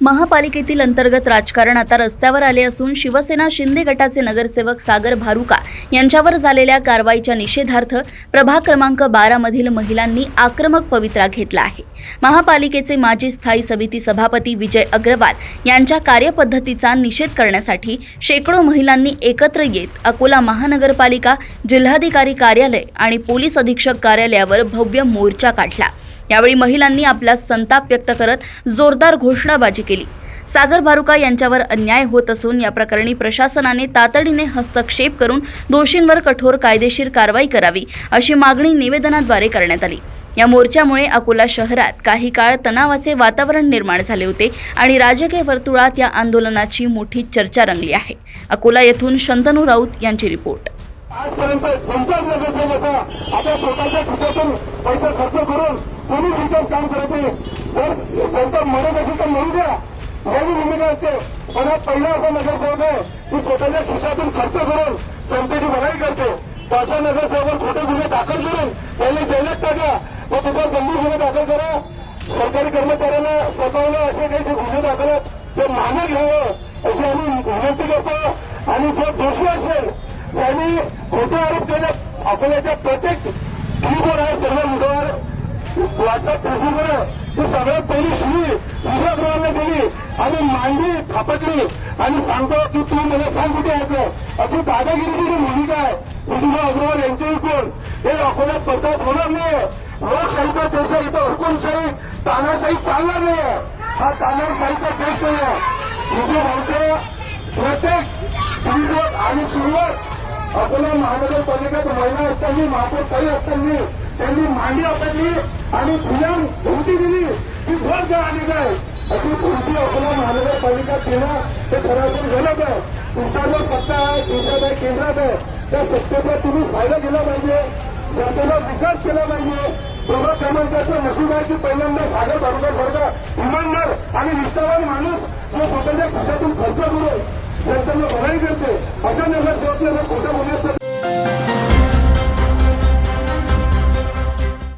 महापालिकेतील अंतर्गत राजकारण आता रस्त्यावर आले असून शिवसेना शिंदे गटाचे नगरसेवक सागर भारुका यांच्यावर झालेल्या कारवाईच्या निषेधार्थ प्रभाग क्रमांक 12 मधील महिलांनी आक्रमक पवित्रा घेतला आहे। महापालिकेचे माजी स्थायी समिती सभापती विजय अग्रवाल यांच्या कार्यपद्धतीचा निषेध करण्यासाठी शेकडो महिलांनी एकत्र येत अकोला महानगरपालिका, जिल्हाधिकारी कार्यालय आणि पोलीस अधीक्षक कार्यालयावर भव्य मोर्चा काढला। यावेळी महिलांनी आपला संताप व्यक्त करत जोरदार घोषणाबाजी केली। सागर भारुका यांच्यावर अन्याय होत असून या प्रकरणी प्रशासनाने तातडीने हस्तक्षेप करून दोषींवर कठोर कायदेशीर कारवाई करावी अशी मागणी निवेदनाद्वारे करण्यात आली। या मोर्चामुळे अकोला शहरात काही काळ तणावाचे वातावरण निर्माण झाले होते आणि राजकीय वर्तुळात या आंदोलनाची मोठी चर्चा रंगली आहे। अकोला येथून शंतनू राऊत यांची रिपोर्ट। आजपर्यंत पंचायत नगरसेवक आपल्या स्वतःच्या खिशातून पैसे खर्च करून कोणी तुमचं काम करत नाही। जर जनता म्हणत असेल तर म्हणू द्या, माझी भूमिका असते। पण हा पहिला असा नगरसेवक आहे की स्वतःच्या खिशातून खर्च करून जनतेची भलाई करते। अशा नगरसेवक खोटे गुन्हे दाखल करून त्यांनी जेलात टाका व त्याच्यावर गंभीर गुन्हे दाखल करा। सरकारी कर्मचाऱ्यांना स्वतःला असे काही जे गुन्हे दाखल आहेत ते मागे घ्यावं अशी आम्ही विनंती करतो। आणि जो दोषी असेल त्यांनी खोटे आरोप केले, अकोल्याच्या प्रत्येक टीव्हीवर आहे, सर्व व्हिडिओवर व्हॉट्सअप फेसबुकवर ती सगळ्यात पहिली शिवी विजय अग्रवालने दिली आणि मांडी थापटली आणि सांगतो की तू मला सांग कुठे यायचं, अशी दादागिरीची जी भूमिका आहे विजय अग्रवाल यांची कोण हे अकोल्यात पडताळत होणार नाही। लोकशाहीचा देश आहे, इथं हुकुमशाही तानाशाही चालणार नाही। हा तानाशाहीचा देश नाही आहे। विजय भाऊचे प्रत्येक व्हिडिओ आणि सुरुवात अकोला महानगरपालिकेत महिला असताना, महापौर ताई असताना त्यांनी मांडी आपटली आणि फुलान धमकी दिली की भर द्या आणि काय अशी कृती अकोला महानगरपालिका केला ते सरासरी गलत आहे। तुमचा जो सत्ता आहे, देशात आहे, केंद्रात आहे, त्या सत्तेचा तुम्ही फायदा केला पाहिजे, जनतेला विकास केला पाहिजे। प्रभाग क्रमांकाचं नशीब आहे की पहिल्यांदा सागर भारुका इमानदार आणि निष्ठावान माणूस जो स्वतःच्या खिशातून खर्च करून जनतेला भलाई करते, अशा नगरसेवकांना खोट्या बोलण्याचं